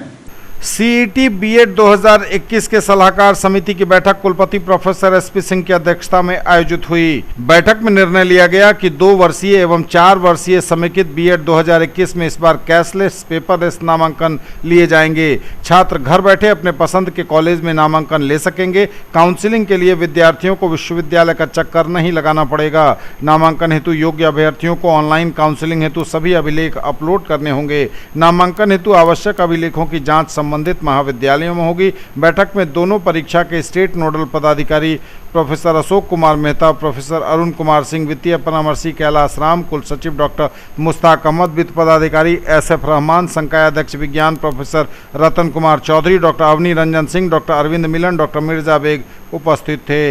सीईटी बीएड 2021 के सलाहकार समिति की बैठक कुलपति प्रोफेसर एसपी सिंह की अध्यक्षता में आयोजित हुई। बैठक में निर्णय लिया गया कि 2 वर्षीय एवं 4 वर्षीय समेकित बीएड 2021 में इस बार कैशलेस पेपरलेस नामांकन लिए जाएंगे। छात्र घर बैठे अपने पसंद के कॉलेज में नामांकन ले सकेंगे। काउंसलिंग के लिए विद्यार्थियों को विश्वविद्यालय का चक्कर नहीं लगाना पड़ेगा। नामांकन हेतु योग्य अभ्यर्थियों को ऑनलाइन काउंसलिंग हेतु सभी अभिलेख अपलोड करने होंगे। नामांकन हेतु आवश्यक अभिलेखों की जाँच संबंधित महाविद्यालयों में होगी। बैठक में दोनों परीक्षा के स्टेट नोडल पदाधिकारी प्रोफेसर अशोक कुमार मेहता, प्रोफेसर अरुण कुमार सिंह, वित्तीय परामर्शी कैलाश राम, कुल सचिव डॉक्टर मुश्ताक अहमद, वित्त पदाधिकारी SF रहमान, संकायाध्यक्ष विज्ञान professor Ratan Kumar Chaudhary, doctor Avani Ranjan Singh, doctor Arvind मिलन, डॉक्टर मिर्जा बेग उपस्थित थे।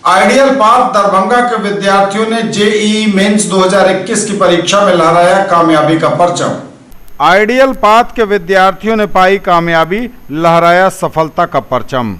आइडियल पाथ दरभंगा के विद्यार्थियों ने जेईई मेंस 2021 की परीक्षा में लहराया कामयाबी का परचम। आइडियल पाथ के विद्यार्थियों ने पाई कामयाबी, लहराया सफलता का परचम।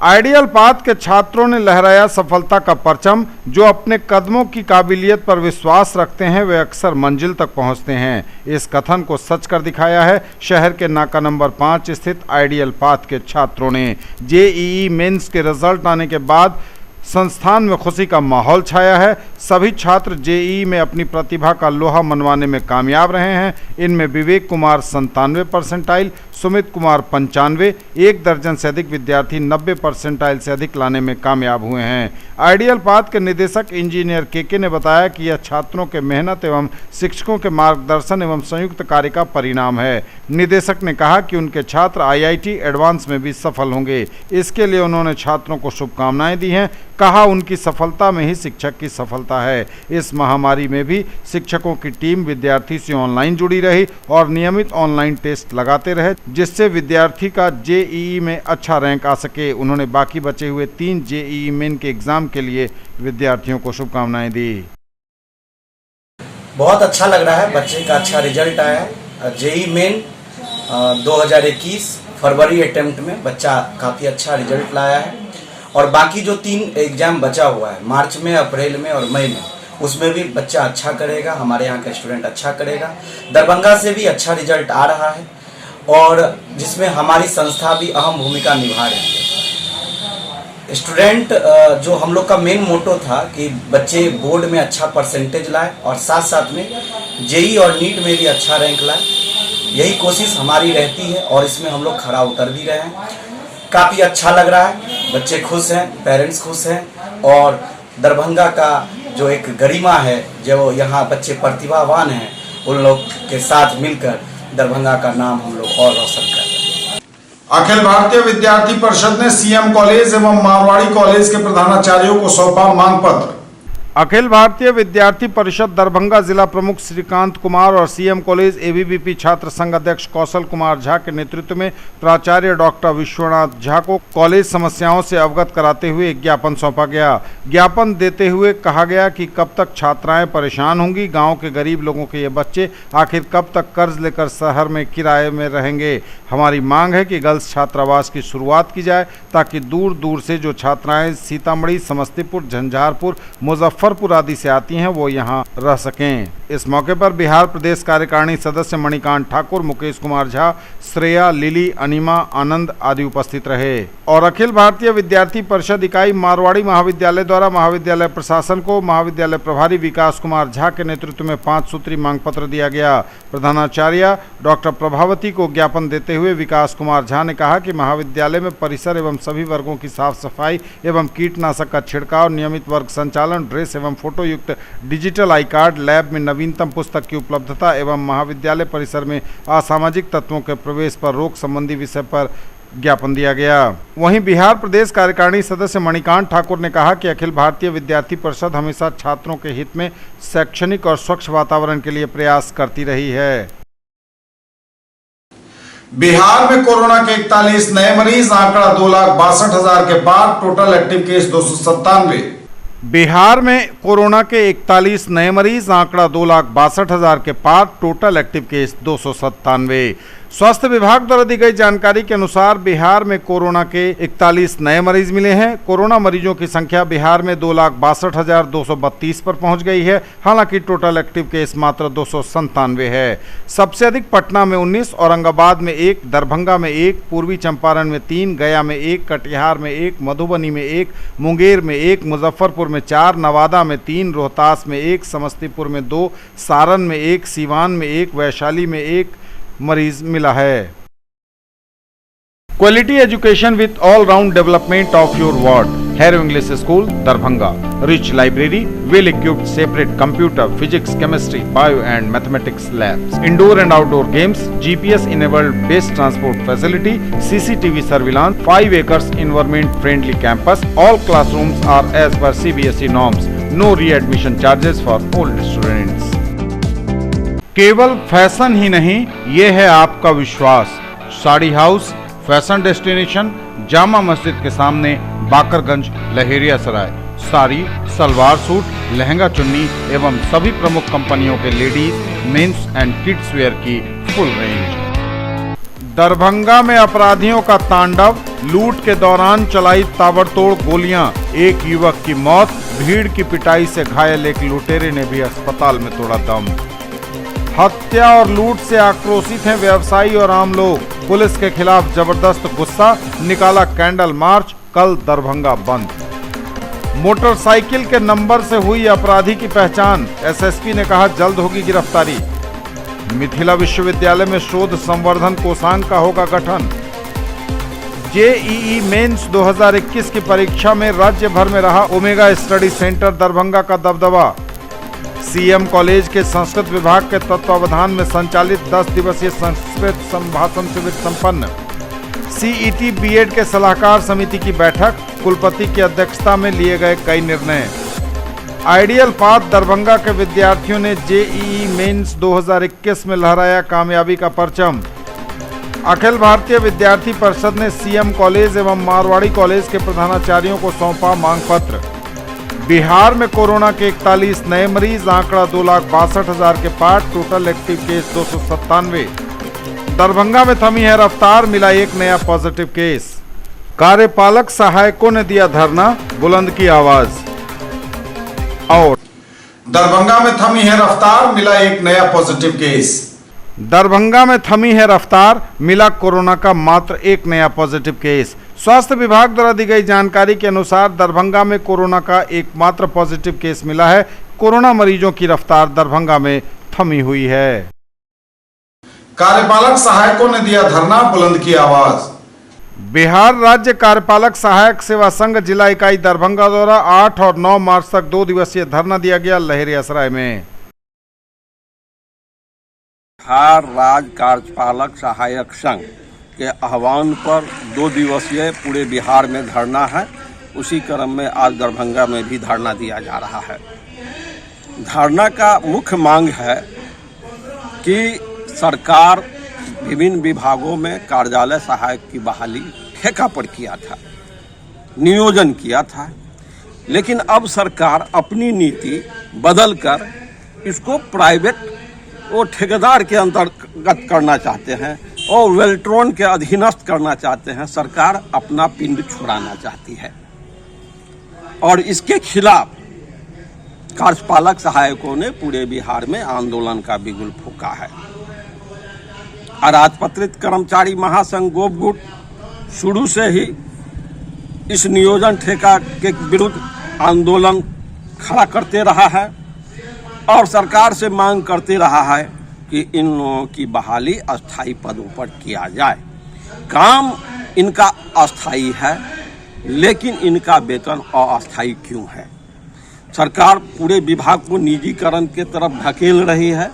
आइडियल पाथ के छात्रों ने लहराया सफलता का परचम। जो अपने कदमों की काबिलियत पर विश्वास रखते हैं वे अक्सर मंजिल तक पहुंचते हैं। इस कथन को सच कर दिखाया है शहर के नाका नंबर 5 स्थित आइडियल पाथ के छात्रों ने। जेईई मेंस के रिजल्ट आने के बाद संस्थान में खुशी का माहौल छाया है। सभी छात्र जेईई में अपनी प्रतिभा का लोहा मनवाने में कामयाब रहे हैं। इनमें विवेक कुमार 97 परसेंटाइल, सुमित कुमार 95, एक दर्जन से अधिक विद्यार्थी 90 परसेंटाइल से अधिक लाने में कामयाब हुए हैं। आइडियल पाथ के निदेशक इंजीनियर केके ने बताया कि यह छात्रों के मेहनत एवं शिक्षकों के मार्गदर्शन एवं संयुक्त कार्य का परिणाम है। निदेशक ने कहा कि उनके छात्र आईआईटी एडवांस में भी सफल होंगे। इसके लिए उन्होंने छात्रों को शुभकामनाएं दी हैं। कहा उनकी सफलता में ही शिक्षक की सफलता है। इस महामारी में भी शिक्षकों की टीम विद्यार्थी से ऑनलाइन जुड़ी रही और नियमित ऑनलाइन टेस्ट लगाते रहे, जिससे विद्यार्थी का जेईई में अच्छा रैंक आ सके। उन्होंने बाकी बचे हुए 3 जेईई मेन के एग्जाम के लिए विद्यार्थियों को शुभकामनाएं दी। बहुत अच्छा लग रहा है, बच्चे का अच्छा रिजल्ट आया है। जेईई मेन 2021 फरवरी अटेम्प्ट में बच्चा काफ़ी अच्छा रिजल्ट लाया है और बाकी जो 3 एग्जाम बचा हुआ है मार्च में, अप्रैल में और मई में, उसमें भी बच्चा अच्छा करेगा। हमारे यहाँ का स्टूडेंट अच्छा करेगा। दरभंगा से भी अच्छा रिजल्ट आ रहा है और जिसमें हमारी संस्था भी अहम भूमिका निभा रही है। स्टूडेंट जो हम लोग का मेन मोटो था कि बच्चे बोर्ड में अच्छा परसेंटेज लाए और साथ साथ में जेईई और नीट में भी अच्छा रैंक लाए, यही कोशिश हमारी रहती है और इसमें हम लोग खरा उतर भी रहे हैं। काफ़ी अच्छा लग रहा है, बच्चे खुश हैं, पेरेंट्स खुश हैं और दरभंगा का जो एक गरिमा है, जो यहाँ बच्चे प्रतिभावान हैं, उन लोग के साथ मिलकर दरभंगा का नाम हम लोग और रोशन कर रहे हैं। अखिल भारतीय विद्यार्थी परिषद ने सीएम कॉलेज एवं मारवाड़ी कॉलेज के प्रधानाचार्यों को सौंपा मांग पत्र। अखिल भारतीय विद्यार्थी परिषद दरभंगा जिला प्रमुख श्रीकांत कुमार और सीएम कॉलेज एबीवीपी छात्र संघ अध्यक्ष कौशल कुमार झा के नेतृत्व में प्राचार्य डॉक्टर विश्वनाथ झा को कॉलेज समस्याओं से अवगत कराते हुए एक ज्ञापन सौंपा गया। ज्ञापन देते हुए कहा गया कि कब तक छात्राएं परेशान होंगी, गांव के गरीब लोगों के ये बच्चे आखिर कब तक कर्ज लेकर शहर में किराए में रहेंगे। हमारी मांग है कि गर्ल्स छात्रावास की शुरुआत की जाए ताकि दूर दूर से जो छात्राएं सीतामढ़ी, समस्तीपुर, झंझारपुर, मुजफ्फरपुर आदि से आती हैं वो यहाँ रह सकें। इस मौके पर बिहार प्रदेश कार्यकारिणी सदस्य मणिकांत ठाकुर, मुकेश कुमार झा, श्रेया, लिली, अनिमा, आनंद आदि उपस्थित रहे। और अखिल भारतीय विद्यार्थी परिषद इकाई मारवाड़ी महाविद्यालय द्वारा महाविद्यालय प्रशासन को महाविद्यालय प्रभारी विकास कुमार झा के नेतृत्व में 5 सूत्री मांग पत्र दिया गया। प्रधानाचार्य डॉक्टर प्रभावती को ज्ञापन देते हुए विकास कुमार झा ने कहा कि महाविद्यालय में परिसर एवं सभी वर्गों की साफ सफाई एवं कीटनाशक का छिड़काव, नियमित वर्ग संचालन, ड्रेस एवं फोटो युक्त डिजिटल आई कार्ड, लैब में नवीनतम पुस्तक की उपलब्धता एवं महाविद्यालय परिसर में असामाजिक तत्वों के प्रवेश पर रोक संबंधी विषय पर ज्ञापन दिया गया। वहीं बिहार प्रदेश कार्यकारिणी सदस्य मणिकांत ठाकुर ने कहा कि अखिल भारतीय विद्यार्थी परिषद हमेशा छात्रों के हित में शैक्षणिक और स्वच्छ वातावरण के लिए प्रयास करती रही है। बिहार में कोरोना के 41 नए मरीज, आंकड़ा 2,62,000 के पार, टोटल एक्टिव केस 297। बिहार में कोरोना के 41 नए मरीज, आंकड़ा 2,62,000 के पार, टोटल एक्टिव केस 297। स्वास्थ्य विभाग द्वारा दी गई जानकारी के अनुसार बिहार में कोरोना के 41 नए मरीज मिले हैं। कोरोना मरीजों की संख्या बिहार में 2,62,232 पर पहुंच गई है। हालांकि टोटल एक्टिव केस मात्र 297 है। सबसे अधिक पटना में 19, औरंगाबाद में 1, दरभंगा में 1, पूर्वी चंपारण में 3, गया में 1, कटिहार में 1, मधुबनी में 1, मुंगेर में 1, मुजफ्फरपुर में 4, नवादा में 3, रोहतास में 1, समस्तीपुर में 2, सारण में 1, सीवान में 1, वैशाली में 1 मरीज मिला है। Quality education with all round development of your ward. Harrow English school Darbhanga, rich library, well equipped separate computer, physics, chemistry, bio and mathematics labs, indoor and outdoor games, GPS enabled best transport facility, CCTV surveillance, 5 acres environment friendly campus. All classrooms are as per CBSE norms. No readmission charges for all students. केवल fashion ही नहीं, ये है आपका विश्वास। Sari house fashion destination, Jama Masjid के सामने, Bakarganj, Laheria Sarai. Sari, salwar suit, lehenga chunni एवं सभी प्रमुख कंपनियों के ladies, men's and kids wear की फुल रेंज। दरभंगा में अपराधियों का तांडव, लूट के दौरान चलाई ताबड़तोड़ गोलियां, एक युवक की मौत, भीड़ की पिटाई से घायल एक लुटेरे ने भी अस्पताल में तोड़ा दम। हत्या और लूट से आक्रोशित हैं व्यवसायी और आम लोग। पुलिस के खिलाफ जबरदस्त गुस्सा, निकाला कैंडल मार्च, कल दरभंगा बंद। मोटरसाइकिल के नंबर से हुई अपराधी की पहचान, एसएसपी ने कहा जल्द होगी गिरफ्तारी। मिथिला विश्वविद्यालय में शोध संवर्धन कोषांग का होगा गठन। जेईई मेंस 2021 की परीक्षा में राज्य भर में रहा ओमेगा स्टडी सेंटर दरभंगा का दबदबा। सीएम कॉलेज के संस्कृत विभाग के तत्वावधान में संचालित 10 दिवसीय संस्कृत संभाषण शिविर संपन्न। सीईटी बीएड के सलाहकार समिति की बैठक, कुलपति की अध्यक्षता में लिए गए कई निर्णय। आइडियल पाथ दरभंगा के विद्यार्थियों ने जेईई मेंस 2021 में लहराया कामयाबी का परचम। अखिल भारतीय विद्यार्थी परिषद ने सीएम कॉलेज एवं मारवाड़ी कॉलेज के प्रधानाचार्यों को सौंपा मांग पत्र। बिहार में कोरोना के 41 नए मरीज, आंकड़ा 2,62,000 के पार, टोटल एक्टिव केस 297। दरभंगा में थमी है रफ्तार, मिला एक नया पॉजिटिव केस। कार्यपालक सहायकों ने दिया धरना, बुलंद की आवाज। और दरभंगा में थमी है रफ्तार, मिला एक नया पॉजिटिव केस। दरभंगा में थमी है रफ्तार, मिला कोरोना का मात्र एक नया पॉजिटिव केस। स्वास्थ्य विभाग द्वारा दी गई जानकारी के अनुसार दरभंगा में कोरोना का एकमात्र पॉजिटिव केस मिला है। कोरोना मरीजों की रफ्तार दरभंगा में थमी हुई है। कार्यपालक सहायकों ने दिया धरना, बुलंद की आवाज। बिहार राज्य कार्यपालक सहायक सेवा संघ जिला इकाई दरभंगा द्वारा 8 और 9 मार्च तक 2 दिवसीय धरना दिया गया लहेरियासराय में। बिहार राज्य कार्यपालक सहायक संघ के आह्वान पर 2 दिवसीय पूरे बिहार में धरना है। उसी क्रम में आज दरभंगा में भी धरना दिया जा रहा है। धरना का मुख्य मांग है कि सरकार विभिन्न विभागों में कार्यालय सहायक की बहाली ठेका पर किया था, नियोजन किया था, लेकिन अब सरकार अपनी नीति बदलकर इसको प्राइवेट और ठेकेदार के अंतर्गत करना चाहते हैं और वेल्ट्रॉन के अधीनस्थ करना चाहते हैं। सरकार अपना पिंड छुड़ाना चाहती है और इसके खिलाफ कार्यपालक सहायकों ने पूरे बिहार में आंदोलन का बिगुल फूंका है। अराजपत्रित कर्मचारी महासंघ गोपगुट शुरू से ही इस नियोजन ठेका के विरुद्ध आंदोलन खड़ा करते रहा है और सरकार से मांग करते रहा है कि इन लोगों की बहाली अस्थायी पदों पर किया जाए। काम इनका अस्थायी है, लेकिन इनका वेतन अस्थायी क्यों है? सरकार पूरे विभाग को निजीकरण के तरफ धकेल रही है।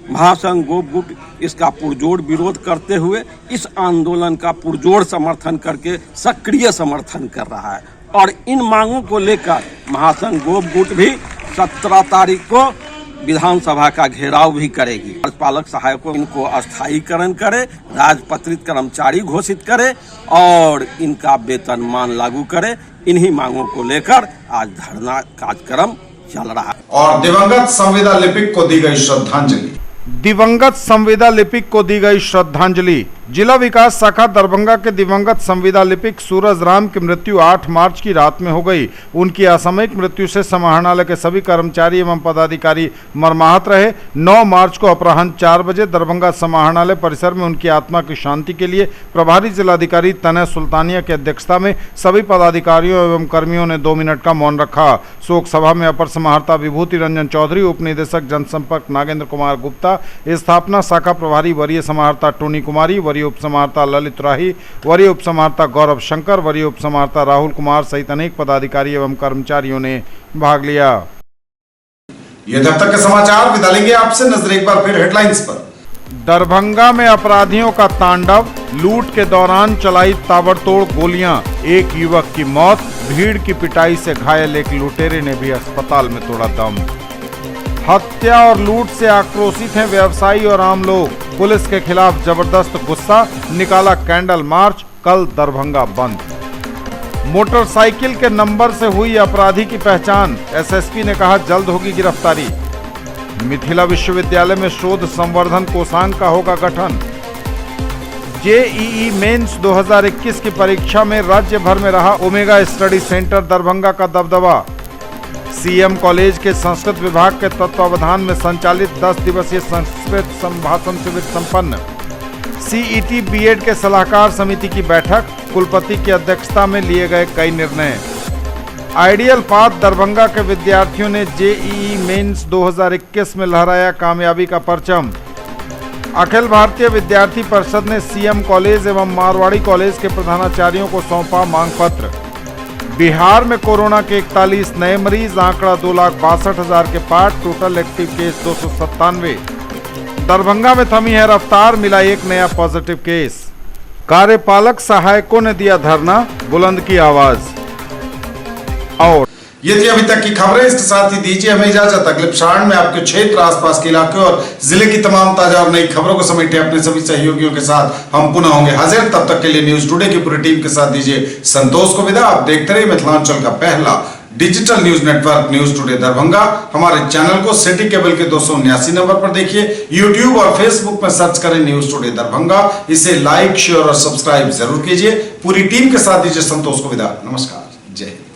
महासंघ गोपगुट इसका पुरजोर विरोध करते हुए इस आंदोलन का पुरजोर समर्थन करके सक्रिय समर्थन कर रहा है और इन मांगों को लेकर महासंघ गोपगुट भी 17 तारीख को विधानसभा का घेराव भी करेगी। कार्यपालक सहायकों इनको अस्थायीकरण करे, राजपत्रित कर्मचारी घोषित करे और इनका वेतनमान लागू करे। इन्हीं मांगों को लेकर आज धरना कार्यक्रम चल रहा है। और दिवंगत संविदा लिपिक को दी गई श्रद्धांजलि। दिवंगत संविदा लिपिक को दी गई श्रद्धांजलि। जिला विकास शाखा दरभंगा के दिवंगत संविदा लिपिक सूरज राम की मृत्यु 8 मार्च की रात में हो गई। उनकी असामयिक मृत्यु से समाहरणालय के सभी कर्मचारी एवं पदाधिकारी मर्माहत रहे। 9 मार्च को अपराह्न 4 बजे दरभंगा समाहरणालय परिसर में उनकी आत्मा की शांति के लिए प्रभारी जिलाधिकारी तनय सुल्तानिया की अध्यक्षता में सभी पदाधिकारियों एवं कर्मियों ने 2 मिनट का मौन रखा। शोक सभा में अपर समाहर्ता विभूति रंजन चौधरी, उप निदेशक जनसंपर्क नागेंद्र कुमार गुप्ता, स्थापना शाखा प्रभारी वरीय समाहर्ता टोनी कुमारी, वरीय उप समाहर्ता ललित राही, वरीय उप समाहर्ता गौरव शंकर, वरीय उप समाहर्ता राहुल कुमार सहित अनेक पदाधिकारी एवं कर्मचारियों ने भाग लिया। ये तब तक के समाचार, विदा लेंगे आपसे। नजर एक बार फिर हेडलाइंस पर। दरभंगा में अपराधियों का तांडव, लूट के दौरान चलाई ताबड़तोड़ गोलियां, एक युवक की मौत, भीड़ की पिटाई से घायल एक लुटेरे ने भी अस्पताल में तोड़ा दम। हत्या और लूट से आक्रोशित हैं व्यवसायी और आम लोग। पुलिस के खिलाफ जबरदस्त गुस्सा, निकाला कैंडल मार्च, कल दरभंगा बंद। मोटरसाइकिल के नंबर से हुई अपराधी की पहचान, एसएसपी ने कहा जल्द होगी गिरफ्तारी। मिथिला विश्वविद्यालय में शोध संवर्धन कोषांग का होगा गठन। जेईई मेंस 2021 की परीक्षा में राज्य भर में रहा ओमेगा स्टडी सेंटर दरभंगा का दबदबा। सीएम कॉलेज के संस्कृत विभाग के तत्वावधान में संचालित 10 दिवसीय संस्कृत संभाषण शिविर संपन्न। सीईटी बीएड के सलाहकार समिति की बैठक, कुलपति की अध्यक्षता में लिए गए कई निर्णय। आइडियल पाथ दरभंगा के विद्यार्थियों ने जेईई मेंस 2021 में लहराया कामयाबी का परचम। अखिल भारतीय विद्यार्थी परिषद ने सीएम कॉलेज एवं मारवाड़ी कॉलेज के प्रधानाचार्यों को सौंपा मांग पत्र। बिहार में कोरोना के 41 नए मरीज, आंकड़ा 2,62,000 के पार, टोटल एक्टिव केस 297। दरभंगा में थमी है रफ्तार, मिला एक नया पॉजिटिव केस। कार्यपालक सहायकों ने दिया धरना, बुलंद की आवाज। और ये थी अभी तक की खबरें। इसके साथ ही दीजिए हमें इजाजत। अगले प्रसारण में आपके क्षेत्र, आसपास के इलाके और जिले की तमाम ताजा और नई खबरों को समेटे अपने सभी सहयोगियों के साथ हम पुनः होंगे हाजिर। तब तक के लिए न्यूज टुडे की पूरी टीम के साथ दीजिए संतोष को विदा। आप देखते रहिए मिथिलांचल का पहला digital news network news today Darbhanga. हमारे चैनल को सिटी केबल के 279 नंबर पर देखिए। यूट्यूब और फेसबुक में सर्च करें न्यूज टुडे दरभंगा। इसे लाइक, शेयर और सब्सक्राइब जरूर कीजिए। पूरी टीम के साथ दीजिए संतोष को विदा। नमस्कार, जय हिंद।